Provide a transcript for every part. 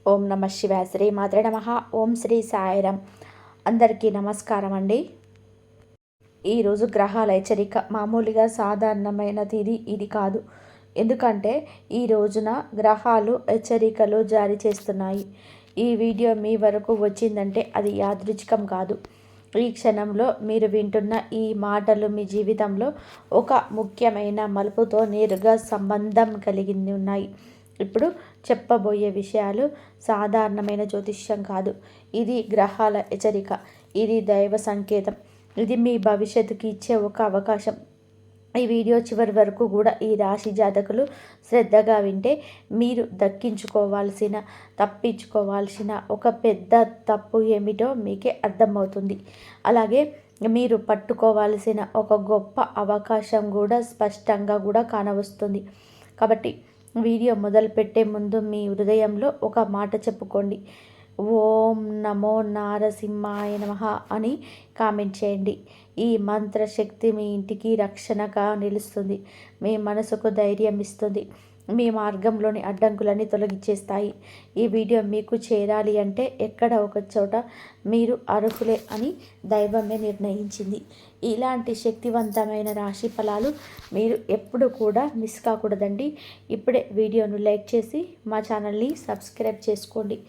ఓం నమ శివాయ. శ్రీ మాత్రే నమ. ఓం శ్రీ సాయిరామ్. అందరికీ నమస్కారం అండి. ఈరోజు గ్రహాల హెచ్చరిక మామూలుగా సాధారణమైనది ఇది కాదు. ఎందుకంటే ఈ రోజున గ్రహాలు హెచ్చరికలు జారీ చేస్తున్నాయి. ఈ వీడియో మీ వరకు వచ్చిందంటే అది యాదృచ్ఛికం కాదు. ఈ క్షణంలో మీరు వింటున్న ఈ మాటలు మీ జీవితంలో ఒక ముఖ్యమైన మలుపుతో నేరుగా సంబంధం కలిగి ఉన్నాయి. ఇప్పుడు చెప్పబోయే విషయాలు సాధారణమైన జ్యోతిష్యం కాదు. ఇది గ్రహాల హెచ్చరిక. ఇది దైవ సంకేతం. ఇది మీ భవిష్యత్తుకి ఇచ్చే ఒక అవకాశం. ఈ వీడియో చివరి వరకు కూడా ఈ రాశి జాతకులు శ్రద్ధగా వింటే మీరు తప్పించుకోవాల్సిన ఒక పెద్ద తప్పు ఏమిటో మీకే అర్థమవుతుంది. అలాగే మీరు పట్టుకోవాల్సిన ఒక గొప్ప అవకాశం కూడా స్పష్టంగా కూడా కానవస్తుంది. కాబట్టి వీడియో మొదలుపెట్టే ముందు మీ హృదయంలో ఒక మాట చెప్పుకోండి. ఓం నమో నారసింహాయ నమః అని కామెంట్ చేయండి. ఈ మంత్రశక్తి మీ ఇంటికి రక్షణగా నిలుస్తుంది. మీ మనసుకు ధైర్యం ఇస్తుంది. మీ మార్గంలోని అడ్డంకులని తొలగించేస్తాయి. ఈ వీడియో మీకు చేరాలి అంటే ఎక్కడ ఒక చోట మీరు అర్హులే అని దైవమే నిర్ణయించింది. ఇలాంటి శక్తివంతమైన రాశి ఫలాలు మీరు ఎప్పుడు కూడా మిస్ కాకూడదండి. ఇప్పుడే వీడియోను లైక్ చేసి మా ఛానల్ని సబ్స్క్రైబ్ చేసుకోండి.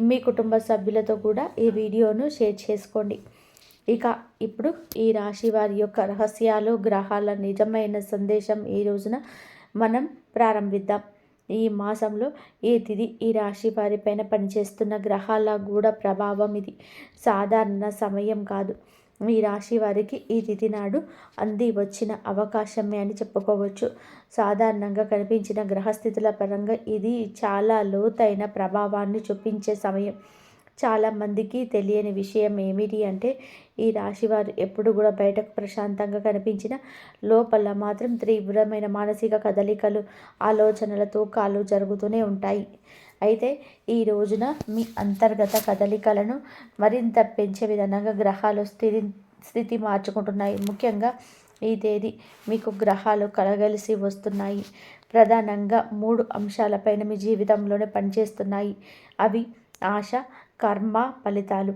మీ కుటుంబ సభ్యులతో కూడా ఈ వీడియోను షేర్ చేసుకోండి. ఇక ఇప్పుడు ఈ రాశి వారి యొక్క రహస్యాలు, గ్రహాల నిజమైన సందేశం ఈ రోజున మనం ప్రారంభిద్దాం. ఈ మాసంలో ఈ తిథి ఈ రాశి వారిపైన పనిచేస్తున్న గ్రహాల గూఢ ప్రభావం ఇది సాధారణ సమయం కాదు. ఈ రాశి వారికి ఈ తిథి నాడు అంది వచ్చిన అవకాశమే అని చెప్పుకోవచ్చు. సాధారణంగా కనిపించిన గ్రహస్థితుల పరంగా ఇది చాలా లోతైన ప్రభావాన్ని చూపించే సమయం. చాలామందికి తెలియని విషయం ఏమిటి అంటే ఈ రాశివారు ఎప్పుడు కూడా బయటకు ప్రశాంతంగా కనిపించిన లోపల మాత్రం తీవ్రమైన మానసిక కదలికలు, ఆలోచనల తూకాలు జరుగుతూనే ఉంటాయి. అయితే ఈ రోజున మీ అంతర్గత కదలికలను మరింత పెంచే విధంగా గ్రహాలు స్థితి మార్చుకుంటున్నాయి. ముఖ్యంగా ఈ తేదీ మీకు గ్రహాలు కలగలిసి వస్తున్నాయి. ప్రధానంగా 3 అంశాలపైన మీ జీవితంలోనే పనిచేస్తున్నాయి. అవి ఆశ, కర్మ, ఫలితాలు.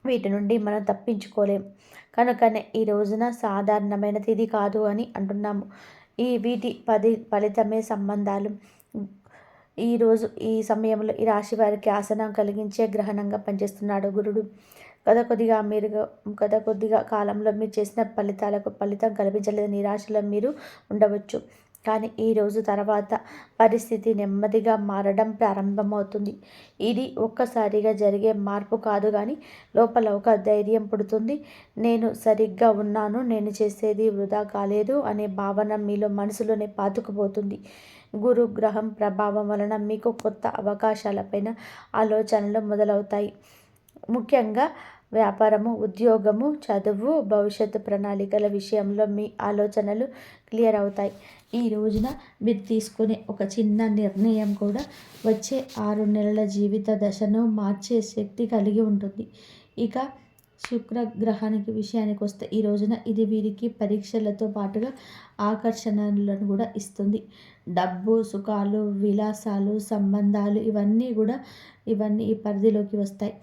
వీటి నుండి మనం తప్పించుకోలేం. కనుకనే ఈ రోజున సాధారణమైన తిథి కాదు అని అంటున్నాము. వీటి ఫలితమే సంబంధాలు. ఈరోజు ఈ సమయంలో ఈ రాశి వారికి ఆసనం కలిగించే గ్రహణంగా పనిచేస్తున్నాడు గురుడు. కొద్దిగా కాలంలో మీరు చేసిన ఫలితాలకు ఫలితం కల్పించలేదు నిరాశలో మీరు ఉండవచ్చు. కానీ ఈ రోజు తర్వాత పరిస్థితి నెమ్మదిగా మారడం ప్రారంభమవుతుంది. ఇది ఒక్కసారిగా జరిగే మార్పు కాదు, కానీ లోపల ఒక ధైర్యం పుడుతుంది. నేను సరిగ్గా ఉన్నాను, నేను చేసేది వృధా కాలేదు అనే భావన మీలో మనసులోనే పాతుకుపోతుంది. గురు గ్రహం ప్రభావం వలన మీకు కొత్త అవకాశాలపైన ఆలోచనలు మొదలవుతాయి. ముఖ్యంగా వ్యాపారము, ఉద్యోగము, చదువు, భవిష్యత్తు ప్రణాళికల విషయంలో మీ ఆలోచనలు క్లియర్ అవుతాయి. ఈ రోజున మీరు తీసుకునే ఒక చిన్న నిర్ణయం కూడా వచ్చే 6 నెలల జీవిత దశను మార్చే శక్తి కలిగి ఉంటుంది. ఇక శుక్రగ్రహానికి విషయానికి వస్తే ఈ రోజున ఇది వీరికి పరీక్షలతో పాటుగా ఆకర్షణలను కూడా ఇస్తుంది. డబ్బు, సుఖాలు, విలాసాలు, సంబంధాలు ఇవన్నీ ఈ పరిధిలోకి వస్తాయి.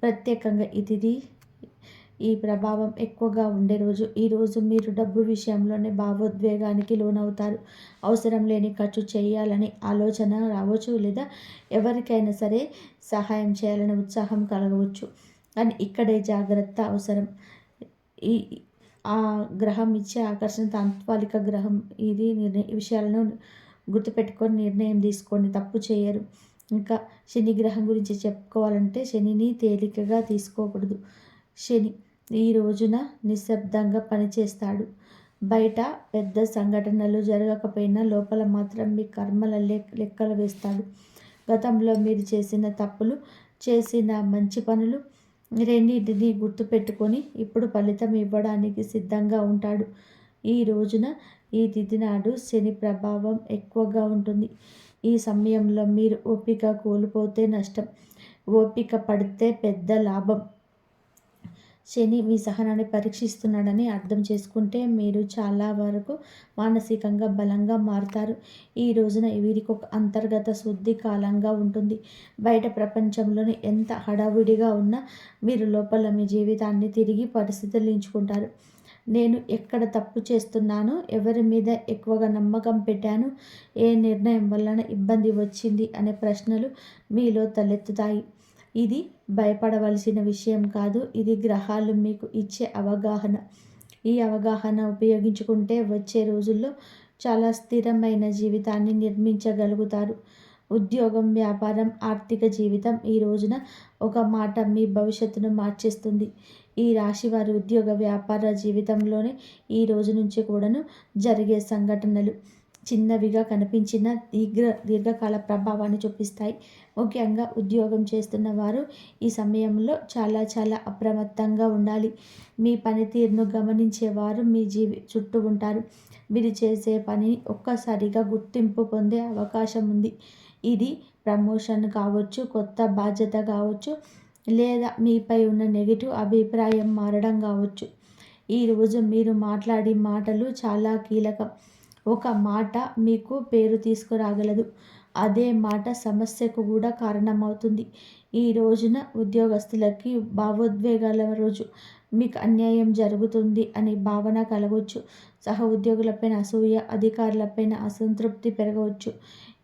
ప్రత్యేకంగా ఈ ప్రభావం ఎక్కువగా ఉండే రోజు. ఈరోజు మీరు డబ్బు విషయంలోనే భావోద్వేగానికి లోనవుతారు. అవసరం లేని ఖర్చు చేయాలని ఆలోచన రావచ్చు, లేదా ఎవరికైనా సరే సహాయం చేయాలని ఉత్సాహం కలగవచ్చు. కానీ ఇక్కడే జాగ్రత్త అవసరం. ఆ గ్రహం ఇచ్చే ఆకర్షణ తాత్కాలిక గ్రహం. ఈ విషయాలను గుర్తుపెట్టుకొని నిర్ణయం తీసుకోండి, తప్పు చేయరు. ఇంకా శని గ్రహం గురించి చెప్పుకోవాలంటే శనిని తేలికగా తీసుకోకూడదు. శని ఈ రోజున నిశ్శబ్దంగా పనిచేస్తాడు. బయట పెద్ద సంఘటనలు జరగకపోయినా లోపల మాత్రం మీ కర్మల లెక్కలు వేస్తాడు. గతంలో మీరు చేసిన తప్పులు, చేసిన మంచి పనులు రెండింటినీ గుర్తుపెట్టుకొని ఇప్పుడు ఫలితం ఇవ్వడానికి సిద్ధంగా ఉంటాడు. ఈ రోజున ఈ తిథి నాడు శని ప్రభావం ఎక్కువగా ఉంటుంది. ఈ సమయంలో మీరు ఓపిక కోల్పోతే నష్టం, ఓపిక పడితే పెద్ద లాభం. శని మీ సహనాన్ని పరీక్షిస్తున్నాడని అర్థం చేసుకుంటే మీరు చాలా వరకు మానసికంగా బలంగా మారుతారు. ఈ రోజున వీరికి ఒక అంతర్గత శుద్ధి కాలంగా ఉంటుంది. బయట ప్రపంచంలోని ఎంత హడావుడిగా ఉన్నా మీరు లోపల మీ జీవితాన్ని తిరిగి పరిశీలించుకుంటారు. నేను ఎక్కడ తప్పు చేస్తున్నాను, ఎవరి మీద ఎక్కువగా నమ్మకం పెట్టాను, ఏ నిర్ణయం వలన ఇబ్బంది వచ్చింది అనే ప్రశ్నలు మీలో తలెత్తుతాయి. ఇది భయపడవలసిన విషయం కాదు. ఇది గ్రహాలు మీకు ఇచ్చే అవగాహన. ఈ అవగాహన ఉపయోగించుకుంటే వచ్చే రోజుల్లో చాలా స్థిరమైన జీవితాన్ని నిర్మించగలుగుతారు. ఉద్యోగం, వ్యాపారం, ఆర్థిక జీవితం ఈ రోజున ఒక మాట మీ భవిష్యత్తును మార్చేస్తుంది. ఈ రాశి వారి ఉద్యోగ, వ్యాపార జీవితంలోనే ఈ రోజు నుంచి కూడాను జరిగే సంఘటనలు చిన్నవిగా కనిపించిన దీర్ఘకాల ప్రభావాన్ని చూపిస్తాయి. ముఖ్యంగా ఉద్యోగం చేస్తున్న వారు ఈ సమయంలో చాలా అప్రమత్తంగా ఉండాలి. మీ పనితీరును గమనించేవారు మీ చుట్టూ ఉంటారు. మీరు చేసే పనిని ఒక్కసారిగా గుర్తింపు పొందే అవకాశం ఉంది. ఇది ప్రమోషన్ కావచ్చు, కొత్త బాధ్యత కావచ్చు, లేదా మీపై ఉన్న నెగిటివ్ అభిప్రాయం మారడం కావచ్చు. ఈరోజు మీరు మాట్లాడే మాటలు చాలా కీలకం. ఒక మాట మీకు పేరు తీసుకురాగలదు. అదే మాట సమస్యకు కూడా కారణమవుతుంది. ఈ రోజున ఉద్యోగస్తులకి భావోద్వేగాల రోజు. మీకు అన్యాయం జరుగుతుంది అని భావన కలగవచ్చు. సహ ఉద్యోగులపైన అసూయ, అధికారులపైన అసంతృప్తి పెరగవచ్చు.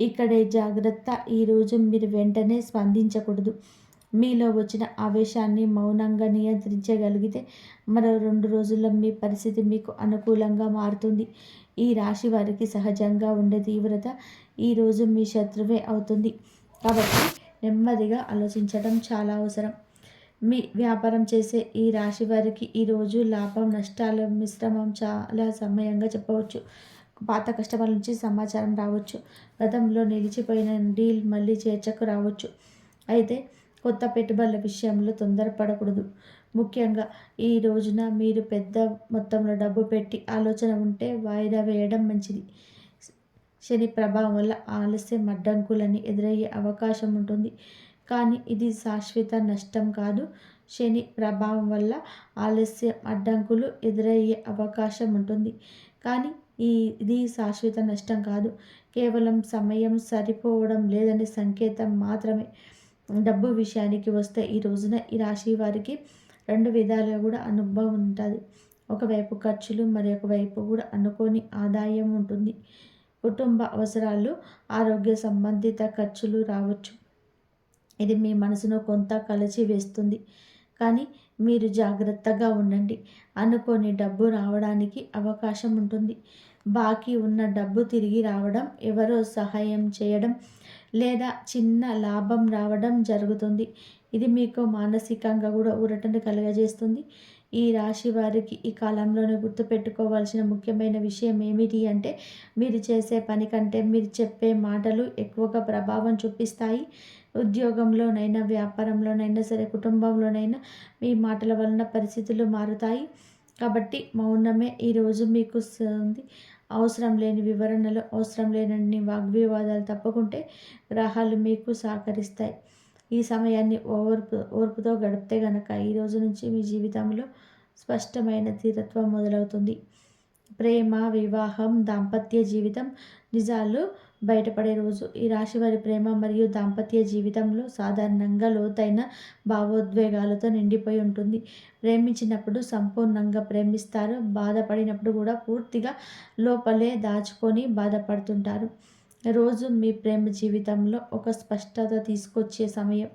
ఇక్కడే జాగ్రత్త. ఈరోజు మీరు వెంటనే స్పందించకూడదు. మీలో వచ్చిన ఆవేశాన్ని మౌనంగా నియంత్రించగలిగితే మరో 2 రోజుల్లో మీ పరిస్థితి మీకు అనుకూలంగా మారుతుంది. ఈ రాశి వారికి సహజంగా ఉండే తీవ్రత ఈరోజు మీ శత్రువే అవుతుంది. కాబట్టి నెమ్మదిగా ఆలోచించడం చాలా అవసరం. మీ వ్యాపారం చేసే ఈ రాశి వారికి ఈరోజు లాభం, నష్టాల మిశ్రమం చాలా సమయంగా చెప్పవచ్చు. పాత కస్టమర్ల నుంచి సమాచారం రావచ్చు. గతంలో నిలిచిపోయిన డీల్ మళ్ళీ చేర్చకు రావచ్చు. అయితే కొత్త పెట్టుబడుల విషయంలో తొందరపడకూడదు. ముఖ్యంగా ఈ రోజున మీరు పెద్ద మొత్తంలో డబ్బు పెట్టి ఆలోచన ఉంటే వాయిదా వేయడం మంచిది. శని ప్రభావం వల్ల ఆలస్యం, అడ్డంకులని ఎదురయ్యే అవకాశం ఉంటుంది. కానీ ఇది శాశ్వత నష్టం కాదు. శని ప్రభావం వల్ల ఆలస్యం, అడ్డంకులు ఎదురయ్యే అవకాశం ఉంటుంది. కానీ ఇది శాశ్వత నష్టం కాదు. కేవలం సమయం సరిపోవడం లేదనే సంకేతం మాత్రమే. డబ్బు విషయానికి వస్తే ఈ రోజున ఈ రాశి వారికి 2 విధాలుగా కూడా అనుభవం ఉంటుంది. ఒకవైపు ఖర్చులు, మరొక వైపు కూడా అనుకోని ఆదాయం ఉంటుంది. కుటుంబ అవసరాలు, ఆరోగ్య సంబంధిత ఖర్చులు రావచ్చు. ఇది మీ మనసును కొంత వేస్తుంది. కానీ మీరు జాగ్రత్తగా ఉండండి. అనుకోని డబ్బు రావడానికి అవకాశం ఉంటుంది. బాకీ ఉన్న డబ్బు తిరిగి రావడం, ఎవరో సహాయం చేయడం లేదా చిన్న లాభం రావడం జరుగుతుంది. ఇది మీకు మానసికంగా కూడా ఊరటను కలుగజేస్తుంది. ఈ రాశి వారికి ఈ కాలంలోనే గుర్తుపెట్టుకోవాల్సిన ముఖ్యమైన విషయం ఏమిటి అంటే, మీరు చేసే పని కంటే మీరు చెప్పే మాటలు ఎక్కువగా ప్రభావం చూపిస్తాయి. ఉద్యోగంలోనైనా, వ్యాపారంలోనైనా సరే, కుటుంబంలోనైనా మీ మాటల వలన పరిస్థితులు మారుతాయి. కాబట్టి మౌనమే ఈరోజు మీకు అవసరం లేని వివరణలు, అవసరం లేనన్ని వాగ్వివాదాలు తప్పుకుంటే గ్రహాలు మీకు సహకరిస్తాయి. ఈ సమయాన్ని ఓర్పుతో గడిపితే గనక ఈ రోజు నుంచి మీ జీవితంలో స్పష్టమైన తీరత్వం మొదలవుతుంది. ప్రేమ, వివాహం, దాంపత్య జీవితం నిజాలు బయటపడే రోజు. ఈ రాశి వారి ప్రేమ మరియు దాంపత్య జీవితంలో సాధారణంగా లోతైన భావోద్వేగాలతో నిండిపోయి ఉంటుంది. ప్రేమించినప్పుడు సంపూర్ణంగా ప్రేమిస్తారు. బాధపడినప్పుడు కూడా పూర్తిగా లోపలే దాచుకొని బాధపడుతుంటారు. రోజు మీ ప్రేమ జీవితంలో ఒక స్పష్టత తీసుకొచ్చే సమయం.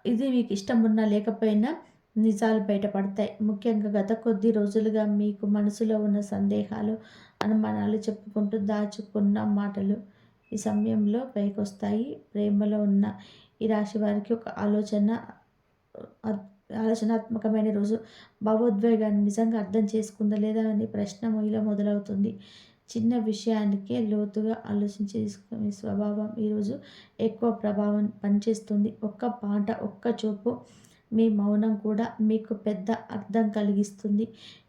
ఇది మీకు ఇష్టం ఉన్నా లేకపోయినా నిజాలు బయటపడతాయి. ముఖ్యంగా గత కొద్ది రోజులుగా మీకు మనసులో ఉన్న సందేహాలు, అనుమానాలు చెప్పుకుంటూ దాచుకున్న మాటలు ఈ సమయంలో పైకొస్తాయి. ప్రేమలో ఉన్న ఈ రాశి వారికి ఒక ఆలోచనాత్మకమైన రోజు. భావోద్వేగాన్ని నిజంగా అర్థం చేసుకుందా లేదా అనే ప్రశ్న మీలో మొదలవుతుంది. చిన్న విషయానికే లోతుగా ఆలోచించి తీసుకునే స్వభావం ఈరోజు ఎక్కువ ప్రభావం పనిచేస్తుంది. ఒక్క మాట, ఒక్క చూపు, మీ మౌనం కూడా మీకు పెద్ద అర్థం కలిగిస్తుంది.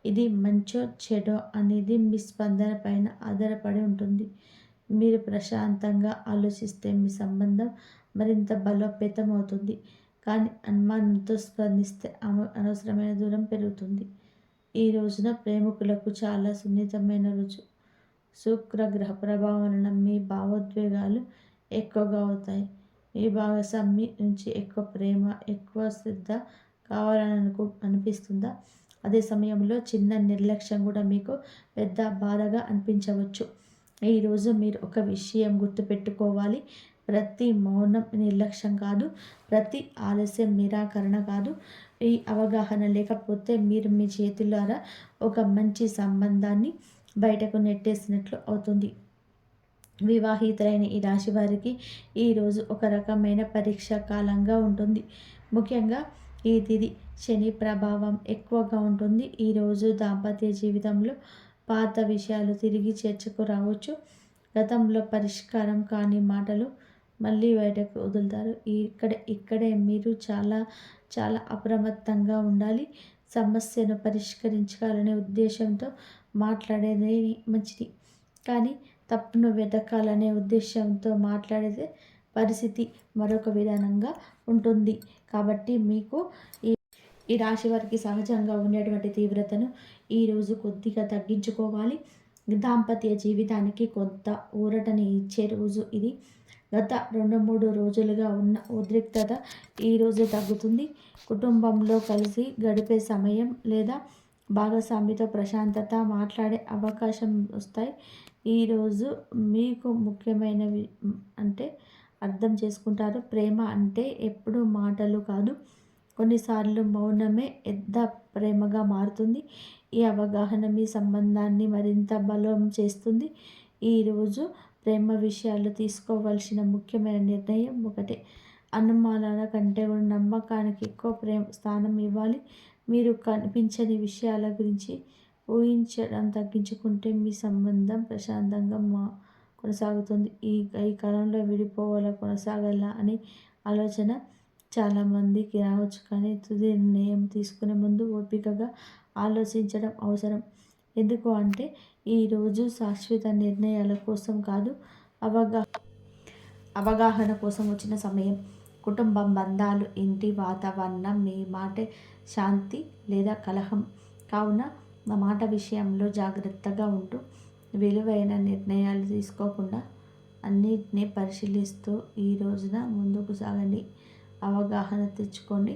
ఇది మంచో చెడో అనేది మీ స్పందన పైన ఆధారపడి ఉంటుంది. మీరు ప్రశాంతంగా ఆలోచిస్తే మీ సంబంధం మరింత బలోపేతం అవుతుంది. కానీ అనుమానంతో స్పందిస్తే అనవసరమైన దూరం పెరుగుతుంది. ఈ రోజున ప్రేమికులకు చాలా సున్నితమైన రోజు. శుక్రగ్రహ ప్రభావం వలన మీ భావోద్వేగాలు ఎక్కువగా అవుతాయి. మీ భాగస్వామి నుంచి ఎక్కువ ప్రేమ, ఎక్కువ శ్రద్ధ కావాలని అనిపిస్తుందా? అదే సమయంలో చిన్న నిర్లక్ష్యం కూడా మీకు పెద్ద బాధగా అనిపించవచ్చు. ఈరోజు మీరు ఒక విషయం గుర్తుపెట్టుకోవాలి. ప్రతి మౌనం నిర్లక్ష్యం కాదు, ప్రతి ఆలస్యం నిరాకరణ కాదు. ఈ అవగాహన లేకపోతే మీరు మీ చేతులారా ఒక మంచి సంబంధాన్ని బయటకు నెట్టేసినట్లు అవుతుంది. వివాహితులైన ఈ రాశి వారికి ఈరోజు ఒక రకమైన పరీక్ష కాలంగా ఉంటుంది. ముఖ్యంగా ఈ తిథి శని ప్రభావం ఎక్కువగా ఉంటుంది. ఈరోజు దాంపత్య జీవితంలో పాత విషయాలు తిరిగి చర్చకు రావచ్చు. గతంలో పరిష్కారం కాని మాటలు మళ్ళీ బయటకు వదులుతారు. ఇక్కడే మీరు చాలా చాలా అప్రమత్తంగా ఉండాలి. సమస్యను పరిష్కరించాలనే ఉద్దేశంతో మాట్లాడేది మంచిది, కానీ తప్పును వెతకాలనే ఉద్దేశంతో మాట్లాడితే పరిస్థితి మరొక విధానంగా ఉంటుంది. కాబట్టి మీకు ఈ రాశి వారికి సహజంగా ఉండేటువంటి తీవ్రతను ఈరోజు కొద్దిగా తగ్గించుకోవాలి. దాంపత్య జీవితానికి కొంత ఊరటని ఇచ్చే రోజు ఇది. గత 2-3 రోజులుగా ఉన్న ఉద్రిక్తత ఈరోజు తగ్గుతుంది. కుటుంబంలో కలిసి గడిపే సమయం లేదా భాగస్వామితో ప్రశాంతత మాట్లాడే అవకాశం వస్తాయి. ఈరోజు మీకు ముఖ్యమైనవి అంటే అర్థం చేసుకుంటారు. ప్రేమ అంటే ఎప్పుడూ మాటలు కాదు, కొన్నిసార్లు మౌనమే పెద్ద ప్రేమగా మారుతుంది. ఈ అవగాహన మీ సంబంధాన్ని మరింత బలం చేస్తుంది. ఈరోజు ప్రేమ విషయాలు తీసుకోవాల్సిన ముఖ్యమైన నిర్ణయం ఒకటే. అనుమానాల కంటే కూడా నమ్మకానికి ఎక్కువ స్థానం ఇవ్వాలి. మీరు కనిపించని విషయాల గురించి ఊహించడం తగ్గించుకుంటే మీ సంబంధం ప్రశాంతంగా కొనసాగుతుంది. ఈ కాలంలో విడిపోవాలా కొనసాగాలా అని ఆలోచన చాలామందికి రావచ్చు, కానీ తుది నిర్ణయం తీసుకునే ముందు ఓపికగా ఆలోచించడం అవసరం. ఎందుకు అంటే ఈరోజు శాశ్వత నిర్ణయాల కోసం కాదు, అవగాహన కోసం వచ్చిన సమయం. కుటుంబం, బంధాలు, ఇంటి వాతావరణం మీ మాటే శాంతి లేదా కలహం. కావున మా మాట విషయంలో జాగ్రత్తగా ఉంటూ విలువైన నిర్ణయాలు తీసుకోకుండా అన్నిటినీ పరిశీలిస్తూ ఈ రోజున ముందుకు సాగండి. అవగాహన తెచ్చుకోండి.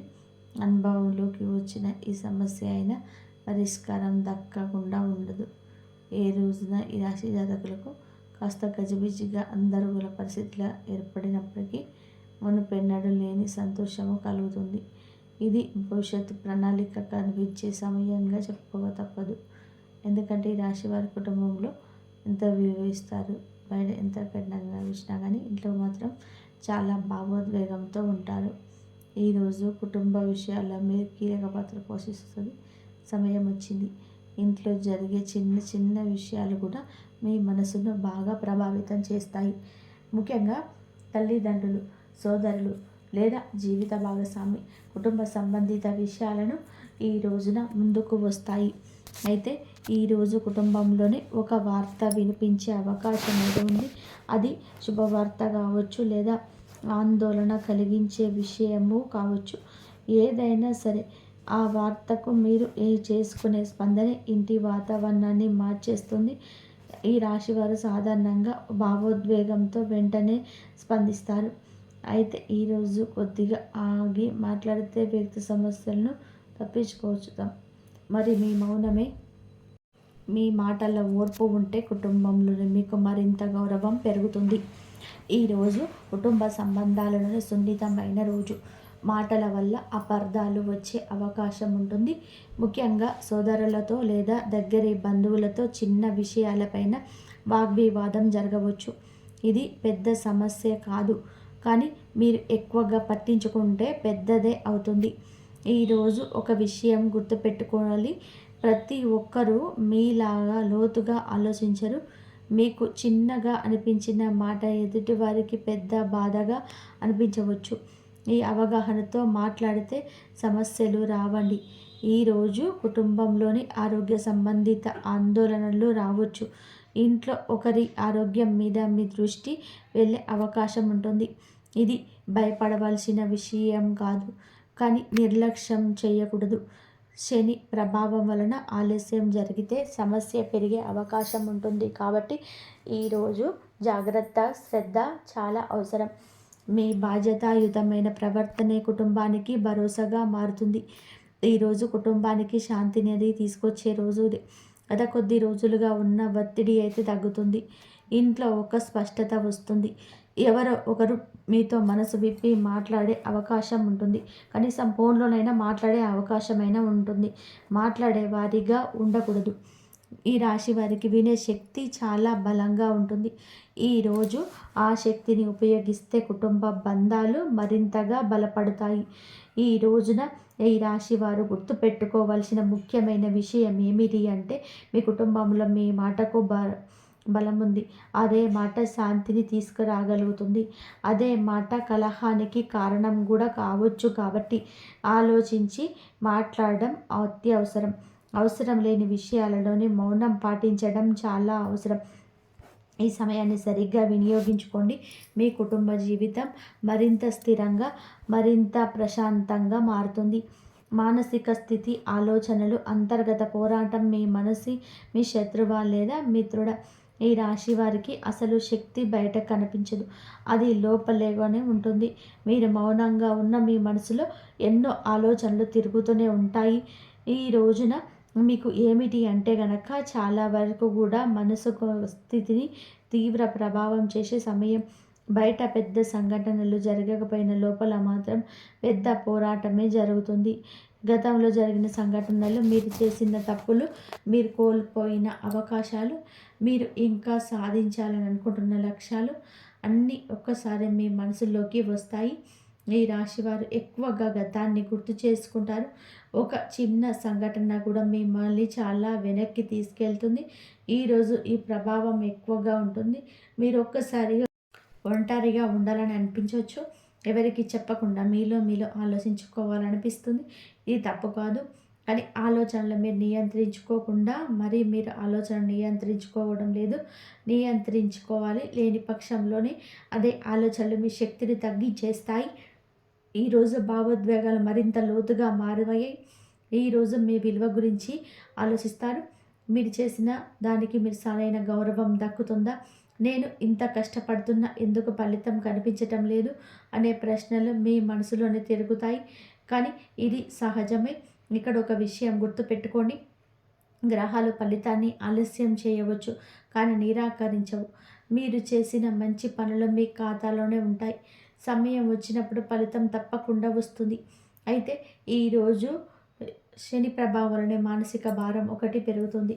అనుభవంలోకి వచ్చిన ఈ సమస్య అయినా పరిష్కారం దక్కకుండా ఉండదు. ఏ రోజున ఈ రాశి జాతకులకు కాస్త గజిబిజిగా అందరుగుల పరిస్థితులు ఏర్పడినప్పటికీ మునుపెన్నడూ లేని సంతోషము కలుగుతుంది. ఇది భవిష్యత్తు ప్రణాళిక కనిపించే సమయంగా చెప్పుకోక తప్పదు. ఎందుకంటే ఈ రాశి వారి కుటుంబంలో ఎంత విలువ ఇస్తారు, బయట ఎంత కఠినంగా చూసినా కానీ ఇంట్లో మాత్రం చాలా భావోద్వేగంతో ఉంటారు. ఈరోజు కుటుంబ విషయాల్లో మీరు కీలక పాత్ర పోషిస్తుంది సమయం వచ్చింది. ఇంట్లో జరిగే చిన్న చిన్న విషయాలు కూడా మీ మనసును బాగా ప్రభావితం చేస్తాయి. ముఖ్యంగా తల్లిదండ్రులు, సోదరులు లేదా జీవిత భాగస్వామి, కుటుంబ సంబంధిత విషయాలను ఈ రోజున ముందుకు వస్తాయి. అయితే ఈరోజు కుటుంబంలోనే ఒక వార్త వినిపించే అవకాశం అయితే ఉంది. అది శుభవార్త కావచ్చు లేదా ఆందోళన కలిగించే విషయము కావచ్చు. ఏదైనా సరే ఆ వార్తకు మీరు చేసుకునే స్పందనే ఇంటి వాతావరణాన్ని మార్చేస్తుంది. ఈ రాశివారు సాధారణంగా భావోద్వేగంతో వెంటనే స్పందిస్తారు. అయితే ఈరోజు కొద్దిగా ఆగి మాట్లాడితే వ్యక్తి సమస్యలను తప్పించుకోవచ్చు. మరి మీ మౌనమే, మీ మాటల ఓర్పు ఉంటే కుటుంబంలో మీకు మరింత గౌరవం పెరుగుతుంది. ఈరోజు కుటుంబ సంబంధాలలో సున్నితమైన రోజు. మాటల వల్ల అపార్థాలు వచ్చే అవకాశం ఉంటుంది. ముఖ్యంగా సోదరులతో లేదా దగ్గరి బంధువులతో చిన్న విషయాలపైన వాగ్వివాదం జరగవచ్చు. ఇది పెద్ద సమస్య కాదు, కానీ మీరు ఎక్కువగా పట్టించుకుంటే పెద్దదే అవుతుంది. ఈరోజు ఒక విషయం గుర్తుపెట్టుకోవాలి. ప్రతి ఒక్కరూ మీలాగా లోతుగా ఆలోచించరు. మీకు చిన్నగా అనిపించిన మాట ఎదుటి వారికి పెద్ద బాధగా అనిపించవచ్చు. ఈ అవగాహనతో మాట్లాడితే సమస్యలు రావండి. ఈరోజు కుటుంబంలోని ఆరోగ్య సంబంధిత ఆందోళనలు రావచ్చు. ఇంట్లో ఒకరి ఆరోగ్యం మీద మీ దృష్టి వెళ్ళే అవకాశం ఉంటుంది. ఇది భయపడవలసిన విషయం కాదు, కానీ నిర్లక్ష్యం చేయకూడదు. శని ప్రభావం వలన ఆలస్యం జరిగితే సమస్య పెరిగే అవకాశం ఉంటుంది. కాబట్టి ఈరోజు జాగ్రత్త, శ్రద్ధ చాలా అవసరం. మీ బాధ్యతాయుతమైన ప్రవర్తనే కుటుంబానికి భరోసాగా మారుతుంది. ఈరోజు కుటుంబానికి శాంతిని అది తీసుకొచ్చే రోజు. గత కొద్ది రోజులుగా ఉన్న ఒత్తిడి అయితే తగ్గుతుంది. ఇంట్లో ఒక స్పష్టత వస్తుంది. ఎవరో ఒకరు మీతో మనసు విప్పి మాట్లాడే అవకాశం ఉంటుంది. కనీసం ఫోన్లోనైనా మాట్లాడే అవకాశమైనా ఉంటుంది. మాట్లాడే వారిగా ఉండకూడదు. ఈ రాశి వారికి వినే శక్తి చాలా బలంగా ఉంటుంది. ఈరోజు ఆ శక్తిని ఉపయోగిస్తే కుటుంబ బంధాలు మరింతగా బలపడతాయి. ఈ రోజున ఈ రాశి వారు గుర్తుపెట్టుకోవాల్సిన ముఖ్యమైన విషయం ఏమిటి అంటే, మీ కుటుంబంలో మీ మాటకు బలం ఉంది. అదే మాట శాంతిని తీసుకురాగలుగుతుంది. అదే మాట కలహానికి కారణం కూడా కావచ్చు. కాబట్టి ఆలోచించి మాట్లాడడం అత్యవసరం. అవసరం లేని విషయాలలోని మౌనం పాటించడం చాలా అవసరం. ఈ సమయాన్ని సరిగ్గా వినియోగించుకోండి. మీ కుటుంబ జీవితం మరింత స్థిరంగా, మరింత ప్రశాంతంగా మారుతుంది. మానసిక స్థితి, ఆలోచనలు, అంతర్గత పోరాటం, మీ శత్రువా లేదా మిత్రుడా? ఈ రాశి వారికి అసలు శక్తి బయట కనిపించదు. అది లోపలేగానే ఉంటుంది. మీరు మౌనంగా ఉన్న మీ మనసులో ఎన్నో ఆలోచనలు తిరుగుతూనే ఉంటాయి. ఈ రోజున మీకు ఏమిటి అంటే గనక చాలా వరకు కూడా మనసు స్థితిని తీవ్ర ప్రభావం చేసే సమయం. బయట పెద్ద సంఘటనలు జరగకపోయిన లోపల మాత్రం పెద్ద పోరాటమే జరుగుతుంది. గతంలో జరిగిన సంఘటనలు, మీరు చేసిన తప్పులు, మీరు కోల్పోయిన అవకాశాలు, మీరు ఇంకా సాధించాలని అనుకుంటున్న లక్ష్యాలు అన్నీ ఒక్కసారి మీ మనసులోకి వస్తాయి. ఈ రాశివారు ఎక్కువగా గతాన్ని గుర్తు చేసుకుంటారు. ఒక చిన్న సంఘటన కూడా మిమ్మల్ని చాలా వెనక్కి తీసుకెళ్తుంది. ఈరోజు ఈ ప్రభావం ఎక్కువగా ఉంటుంది. మీరు ఒక్కసారిగా ఒంటరిగా ఉండాలని అనిపించవచ్చు. ఎవరికి చెప్పకుండా మీలో ఆలోచించుకోవాలనిపిస్తుంది. ఇది తప్పు కాదు, కానీ ఆలోచనలు మీరు నియంత్రించుకోకుండా మరి మీరు ఆలోచన నియంత్రించుకోవడం లేదు. నియంత్రించుకోవాలి. లేని పక్షంలోనే అదే ఆలోచనలు మీ శక్తిని తగ్గించేస్తాయి. ఈరోజు భావోద్వేగాలు మరింత లోతుగా మారయ్యాయి. ఈరోజు మీ విలువ గురించి ఆలోచిస్తారు. మీరు చేసిన దానికి మీరు సరైన గౌరవం దక్కుతుందా? నేను ఇంత కష్టపడుతున్నా ఎందుకు ఫలితం కనిపించటం లేదు అనే ప్రశ్నలు మీ మనసులోనే తిరుగుతాయి. కానీ ఇది సహజమే. ఇక్కడ ఒక విషయం గుర్తుపెట్టుకోండి. గ్రహాలు ఫలితాన్ని ఆలస్యం చేయవచ్చు, కానీ నిరాకరించవు. మీరు చేసిన మంచి పనులు మీ ఖాతాలోనే ఉంటాయి. సమయం వచ్చినప్పుడు ఫలితం తప్పకుండా వస్తుంది. అయితే ఈరోజు శని ప్రభావం వలన మానసిక భారం ఒకటి పెరుగుతుంది.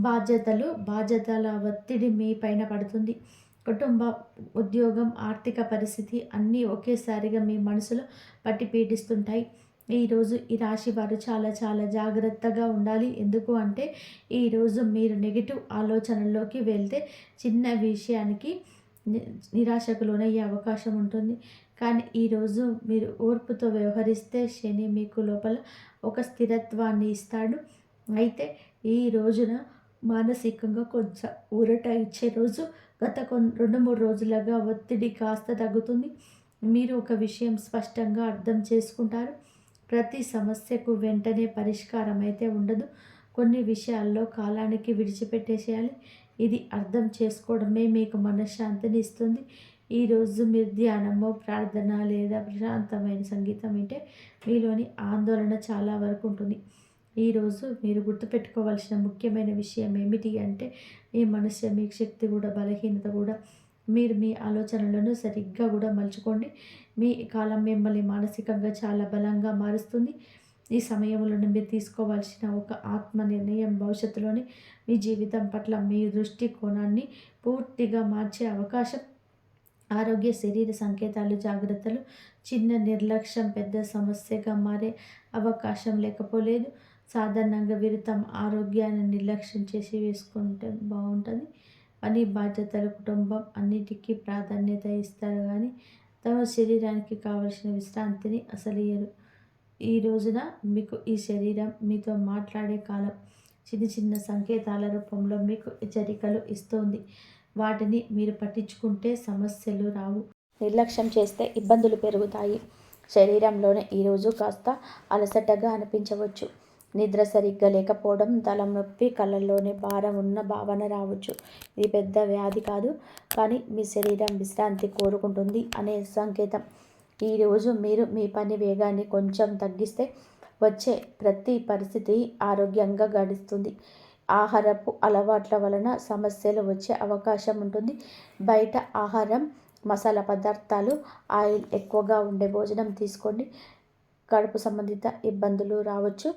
బాధ్యతల ఒత్తిడి మీ పైన పడుతుంది. కుటుంబ, ఉద్యోగం, ఆర్థిక పరిస్థితి అన్నీ ఒకేసారిగా మీ మనసులో పట్టి పీడిస్తుంటాయి. ఈరోజు ఈ రాశి వారు చాలా చాలా జాగ్రత్తగా ఉండాలి. ఎందుకు అంటే ఈరోజు మీరు నెగిటివ్ ఆలోచనల్లోకి వెళ్తే చిన్న విషయానికి నిరాశకు లోనయ్యే అవకాశం ఉంటుంది. కానీ ఈరోజు మీరు ఓర్పుతో వ్యవహరిస్తే శని మీకు లోపల ఒక స్థిరత్వాన్ని ఇస్తాడు. అయితే ఈ రోజున మానసికంగా కొంచెం ఊరట ఇచ్చే రోజు. గత 2-3 రోజులుగా ఒత్తిడి కాస్త తగ్గుతుంది. మీరు ఒక విషయం స్పష్టంగా అర్థం చేసుకుంటారు. ప్రతి సమస్యకు వెంటనే పరిష్కారం అయితే ఉండదు. కొన్ని విషయాల్లో కాలానికి విడిచిపెట్టేసేయాలి. ఇది అర్థం చేసుకోవడమే మీకు మనశ్శాంతిని ఇస్తుంది. ఈరోజు మీరు ధ్యానము, ప్రార్థన లేదా ప్రశాంతమైన సంగీతం వింటే మీలోని ఆందోళన చాలా వరకు ఉంటుంది. ఈరోజు మీరు గుర్తుపెట్టుకోవాల్సిన ముఖ్యమైన విషయం ఏమిటి అంటే, మీ మనసు, మీ శక్తి కూడా, బలహీనత కూడా. మీరు మీ ఆలోచనలను సరిగ్గా కూడా మలుచుకోండి. మీ కాలం మిమ్మల్ని మానసికంగా చాలా బలంగా మారుస్తుంది. ఈ సమయంలో మీరు తీసుకోవాల్సిన ఒక ఆత్మ నిర్ణయం భవిష్యత్తులోని మీ జీవితం పట్ల మీ దృష్టికోణాన్ని పూర్తిగా మార్చే అవకాశం. ఆరోగ్య, శరీర సంకేతాలు, జాగ్రత్తలు. చిన్న నిర్లక్ష్యం పెద్ద సమస్యగా మారే అవకాశం లేకపోలేదు. సాధారణంగా వీరు తమ ఆరోగ్యాన్ని నిర్లక్ష్యం చేసి వేసుకుంటే బాగుంటుంది. పని, బాధ్యతలు, కుటుంబం అన్నిటికీ ప్రాధాన్యత ఇస్తారు, కానీ తమ శరీరానికి కావలసిన విశ్రాంతిని అసలు ఇయ్యరు. ఈ రోజున మీకు ఈ శరీరం మీతో మాట్లాడే కాలం. చిన్న చిన్న సంకేతాల రూపంలో మీకు హెచ్చరికలు ఇస్తుంది. వాటిని మీరు పట్టించుకుంటే సమస్యలు రావు. నిర్లక్ష్యం చేస్తే ఇబ్బందులు పెరుగుతాయి. శరీరంలోనే ఈరోజు కాస్త అలసటగా అనిపించవచ్చు. నిద్ర సరిగ్గా లేకపోవడం, తలనొప్పి, కళ్ళల్లోనే భారం ఉన్న భావన రావచ్చు. ఇది పెద్ద వ్యాధి కాదు, కానీ మీ శరీరం విశ్రాంతి కోరుకుంటుంది అనే సంకేతం. ఈరోజు మీరు మీ పని వేగాన్ని కొంచెం తగ్గిస్తే వచ్చే ప్రతి పరిస్థితి ఆరోగ్యంగా గడుస్తుంది. ఆహారపు అలవాట్ల వలన సమస్యలు వచ్చే అవకాశం ఉంటుంది. బయట ఆహారం, మసాలా పదార్థాలు, ఆయిల్ ఎక్కువగా ఉండే భోజనం తీసుకోండి. కడుపు సంబంధిత ఇబ్బందులు రావచ్చు.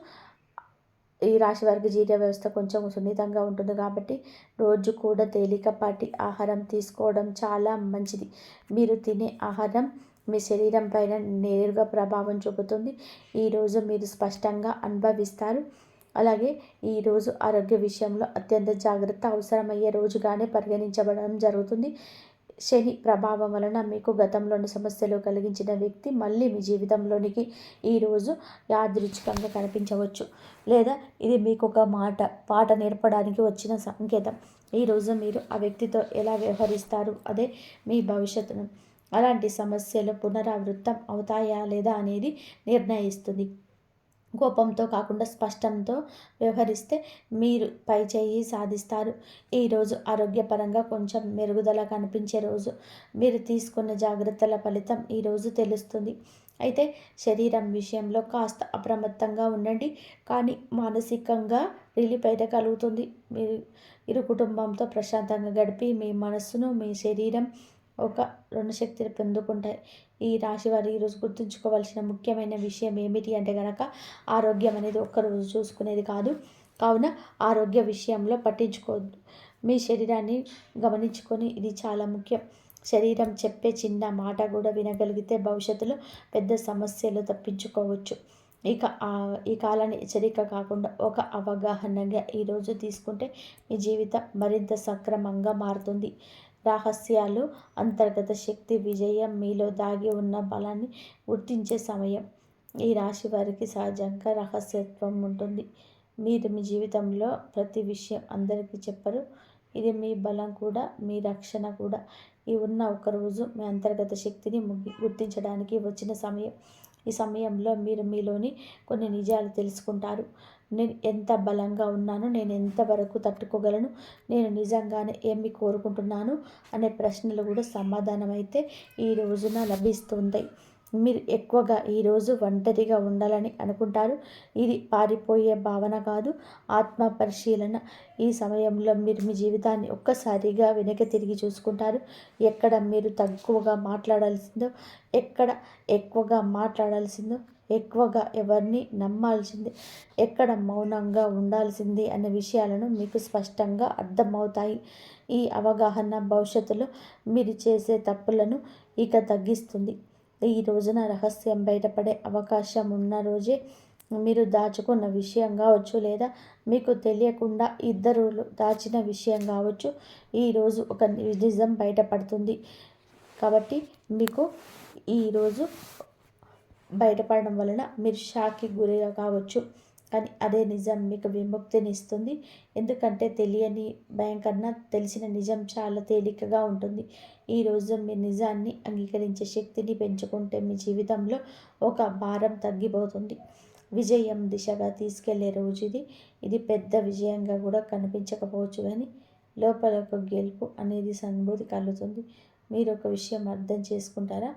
ఈ రాశి వారికి జీర్ణ వ్యవస్థ కొంచెం సున్నితంగా ఉంటుంది కాబట్టి రోజు కూడా తేలికపాటి ఆహారం తీసుకోవడం చాలా మంచిది. మీరు తినే ఆహారం మీ శరీరం పైన నేరుగా ప్రభావం చూపుతుంది. ఈరోజు మీరు స్పష్టంగా అనుభవిస్తారు. అలాగే ఈరోజు ఆరోగ్య విషయంలో అత్యంత జాగ్రత్త అవసరమయ్యే రోజుగానే పరిగణించబడడం జరుగుతుంది. శని ప్రభావం వలన మీకు గతంలోని సమస్యలు కలిగించిన వ్యక్తి మళ్ళీ మీ జీవితంలోనికి ఈరోజు యాదృచ్ఛికంగా కనిపించవచ్చు, లేదా ఇది మీకు ఒక పాట నేర్పడానికి వచ్చిన సంకేతం. ఈరోజు మీరు ఆ వ్యక్తితో ఎలా వ్యవహరిస్తారు అదే మీ భవిష్యత్తును, అలాంటి సమస్యలు పునరావృతం అవుతాయా లేదా అనేది నిర్ణయిస్తుంది. కోపంతో కాకుండా స్పష్టంతో వ్యవహరిస్తే మీరు పై చేయి సాధిస్తారు. ఈరోజు ఆరోగ్యపరంగా కొంచెం మెరుగుదల కనిపించే రోజు. మీరు తీసుకున్న జాగ్రత్తల ఫలితం ఈరోజు తెలుస్తుంది. అయితే శరీరం విషయంలో కాస్త అప్రమత్తంగా ఉండండి, కానీ మానసికంగా రిలీఫ్ అయితే కలుగుతుంది. మీరు ఇరు కుటుంబంతో ప్రశాంతంగా గడిపి మీ మనస్సును, మీ శరీరం ఒక రుణశక్తిని పొందుకుంటాయి. ఈ రాశి వారు ఈరోజు గుర్తుంచుకోవాల్సిన ముఖ్యమైన విషయం ఏమిటి అంటే కనుక, ఆరోగ్యం అనేది ఒక్కరోజు చూసుకునేది కాదు. కావున ఆరోగ్య విషయంలో పట్టించుకోవద్దు. మీ శరీరాన్ని గమనించుకొని ఇది చాలా ముఖ్యం. శరీరం చెప్పే చిన్న మాట కూడా వినగలిగితే భవిష్యత్తులో పెద్ద సమస్యలు తప్పించుకోవచ్చు. ఇక ఈ కాలాన్ని హెచ్చరిక కాకుండా ఒక అవగాహనగా ఈరోజు తీసుకుంటే మీ జీవితం మరింత సక్రమంగా మారుతుంది. రహస్యాలు, అంతర్గత శక్తి, విజయం మీలో దాగి ఉన్న బలాన్ని గుర్తించే సమయం. ఈ రాశి వారికి సహజంగా రహస్యత్వం ఉంటుంది. మీరు మీ జీవితంలో ప్రతి విషయం అందరికీ చెప్పరు. ఇది మీ బలం కూడా, మీ రక్షణ కూడా. ఈ ఉన్న ఒకరోజు మీ అంతర్గత శక్తిని గుర్తించడానికి వచ్చిన సమయం. ఈ సమయంలో మీరు మీలోని కొన్ని నిజాలు తెలుసుకుంటారు. నేను ఎంత బలంగా ఉన్నాను, నేను ఎంతవరకు తట్టుకోగలను, నేను నిజంగానే ఏమి కోరుకుంటున్నాను అనే ప్రశ్నలు కూడా సమాధానం అయితే ఈ రోజున లభిస్తుంది. మీరు ఎక్కువగా ఈరోజు ఒంటరిగా ఉండాలని అనుకుంటారు. ఇది పారిపోయే భావన కాదు, ఆత్మ పరిశీలన. ఈ సమయంలో మీరు మీ జీవితాన్ని ఒక్కసారిగా వెనక్కి తిరిగి చూసుకుంటారు. ఎక్కడ మీరు తక్కువగా మాట్లాడాల్సిందో, ఎక్కడ ఎక్కువగా మాట్లాడాల్సిందో, ఎక్కువగా ఎవరిని నమ్మాల్సింది, ఎక్కడ మౌనంగా ఉండాల్సింది అనే విషయాలను మీకు స్పష్టంగా అర్థమవుతాయి. ఈ అవగాహన భవిష్యత్తులో మీరు చేసే తప్పులను ఇక తగ్గిస్తుంది. ఈ రోజున రహస్యం బయటపడే అవకాశం ఉన్న రోజే. మీరు దాచుకున్న విషయం కావచ్చు, లేదా మీకు తెలియకుండా ఇద్దరు దాచిన విషయం కావచ్చు, ఈరోజు ఒక నిజం బయటపడుతుంది. కాబట్టి మీకు ఈరోజు బయటపడడం వలన మీరు షాక్కి గురిగా కావచ్చు, కానీ అదే నిజం మీకు విముక్తిని ఇస్తుంది. ఎందుకంటే తెలియని భయం కన్నా తెలిసిన నిజం చాలా తేలికగా ఉంటుంది. ఈరోజు మీ నిజాన్ని అంగీకరించే శక్తిని పెంచుకుంటే మీ జీవితంలో ఒక భారం తగ్గిపోతుంది. విజయం దిశగా తీసుకెళ్లే రోజు ఇది. ఇది పెద్ద విజయంగా కూడా కనిపించకపోవచ్చు, కానీ లోపల ఒక గెలుపు అనేది అనుభూతి కలుగుతుంది. మీరు ఒక విషయం అర్థం చేసుకుంటారా?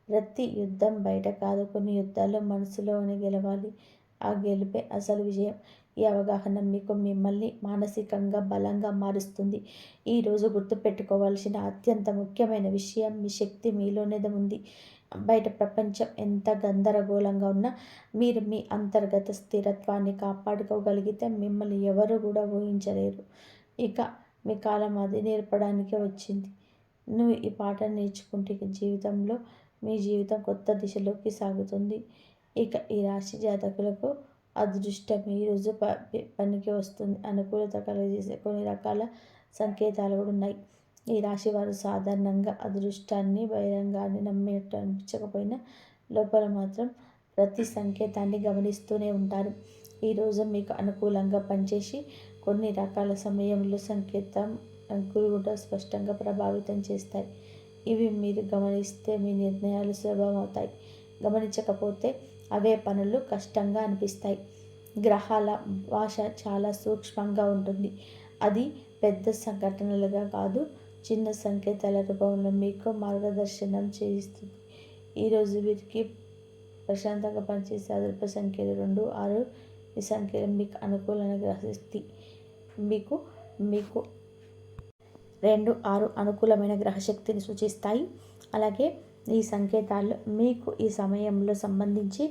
ప్రతి యుద్ధం బయట కాదు, కొన్ని యుద్ధాలు మనసులోనే గెలవాలి. ఆ గెలుపే అసలు విజయం. ఈ అవగాహన మీకు మిమ్మల్ని మానసికంగా బలంగా మారుస్తుంది. ఈరోజు గుర్తుపెట్టుకోవాల్సిన అత్యంత ముఖ్యమైన విషయం, మీ శక్తి మీలోనే ఉంది. బయట ప్రపంచం ఎంత గందరగోళంగా ఉన్నా మీరు మీ అంతర్గత స్థిరత్వాన్ని కాపాడుకోగలిగితే మిమ్మల్ని ఎవరు కూడా ఊహించలేరు. ఇక మీ కాలం అది నేర్పడానికే వచ్చింది. నువ్వు ఈ పాఠం నేర్చుకుంటే జీవితంలో మీ జీవితం కొత్త దిశలోకి సాగుతుంది. ఇక ఈ రాశి జాతకులకు అదృష్టం ఈరోజు పనికి వస్తుంది. అనుకూలత కలుగజేసే కొన్ని రకాల సంకేతాలు కూడా ఉన్నాయి. ఈ రాశి వారు సాధారణంగా అదృష్టాన్ని బహిరంగాన్ని నమ్మేట్టు అనిపించకపోయినా లోపల మాత్రం ప్రతి సంకేతాన్ని గమనిస్తూనే ఉంటారు. ఈరోజు మీకు అనుకూలంగా పనిచేసి కొన్ని రకాల సమయంలో సంకేతం కూడా స్పష్టంగా ప్రభావితం చేస్తాయి. ఇవి మీరు గమనిస్తే మీ నిర్ణయాలు సులభమవుతాయి. గమనించకపోతే అవే పనులు కష్టంగా అనిపిస్తాయి. గ్రహాల భాష చాలా సూక్ష్మంగా ఉంటుంది. అది పెద్ద సంఘటనలుగా కాదు, చిన్న సంకేతాల రూపంలో మీకు మార్గదర్శనం చేయిస్తుంది. ఈరోజు వీరికి ప్రశాంతంగా పనిచేసే అదృష్ట సంఖ్యలు 2, 6. ఈ సంఖ్యలు మీకు అనుకూలమైన గ్రహశక్తి. మీకు మీకు 2, 6 అనుకూలమైన గ్రహశక్తిని సూచిస్తాయి. అలాగే ఈ సంకేతాలు మీకు ఈ సమయంలో సంబంధించి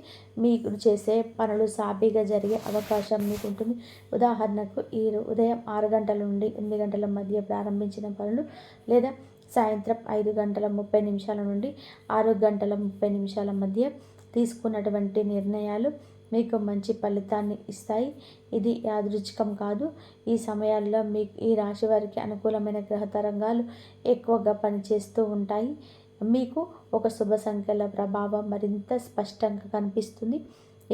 మీకు చేసే పనులు సాఫీగా జరిగే అవకాశం మీకు ఉంటుంది. ఉదాహరణకు ఈ ఉదయం 6 గంటల నుండి 8 గంటల మధ్య ప్రారంభించిన పనులు లేదా సాయంత్రం 5 గంటల 30 నిమిషాల నుండి 6 గంటల 30 నిమిషాల మధ్య తీసుకున్నటువంటి నిర్ణయాలు మీకు మంచి ఫలితాన్ని ఇస్తాయి. ఇది యాదృచ్ఛికం కాదు. ఈ సమయాల్లో మీకు ఈ రాశి వారికి అనుకూలమైన గ్రహ తరంగాలు ఎక్కువగా పనిచేస్తూ ఉంటాయి. మీకు ఒక శుభ సంఖ్యల ప్రభావం మరింత స్పష్టంగా కనిపిస్తుంది.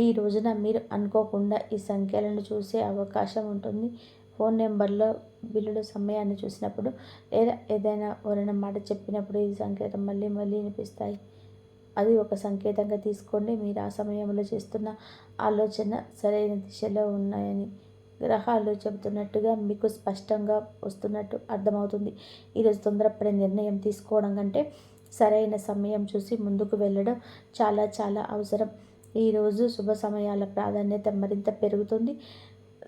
ఈ రోజున మీరు అనుకోకుండా ఈ సంఖ్యలను చూసే అవకాశం ఉంటుంది. ఫోన్ నెంబర్లో బిల్లుల సమయాన్ని చూసినప్పుడు లేదా ఏదైనా ఎవరైనా మాట చెప్పినప్పుడు ఈ సంకేతం మళ్ళీ మళ్ళీ వినిపిస్తాయి. అది ఒక సంకేతంగా తీసుకోండి. మీరు ఆ సమయంలో చేస్తున్న ఆలోచన సరైన దిశలో ఉన్నాయని గ్రహాలు చెబుతున్నట్టుగా మీకు స్పష్టంగా వస్తున్నట్టు అర్థమవుతుంది. ఈరోజు తొందరపడే నిర్ణయం తీసుకోవడం కంటే సరైన సమయం చూసి ముందుకు వెళ్ళడం చాలా చాలా అవసరం. ఈరోజు శుభ సమయాల ప్రాధాన్యత మరింత పెరుగుతుంది.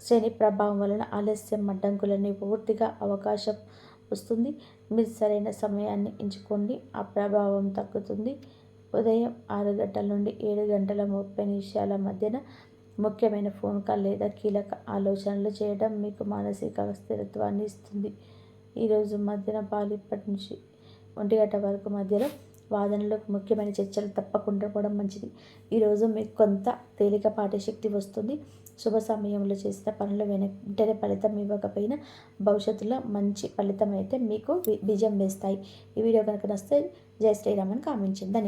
శని ప్రభావం వలన ఆలస్యం అడ్డంకులని పూర్తిగా అవకాశం వస్తుంది. మీరు సరైన సమయాన్ని ఎంచుకోండి, ఆ ప్రభావం తగ్గుతుంది. ఉదయం 6 గంటల నుండి 7 గంటల 30 నిమిషాల మధ్యన ముఖ్యమైన ఫోన్ కాల్ లేదా కీలక ఆలోచనలు చేయడం మీకు మానసిక స్థిరత్వాన్ని ఇస్తుంది. ఈరోజు మధ్యన ఇప్పటి నుంచి 1 గంట వరకు మధ్యలో వాదనలు ముఖ్యమైన చర్చలు తప్పకుండా పోవడం మంచిది. ఈరోజు మీకు కొంత తేలికపాటి శక్తి వస్తుంది. శుభ సమయంలో చేసిన పనులు వెంటనే ఫలితం ఇవ్వకపోయినా భవిష్యత్తులో మంచి ఫలితం అయితే మీకు విజయం వేస్తాయి. ఈ వీడియో కనుక నచ్చితే జై శ్రీరామ్ అని కామెంట్ చేయండి.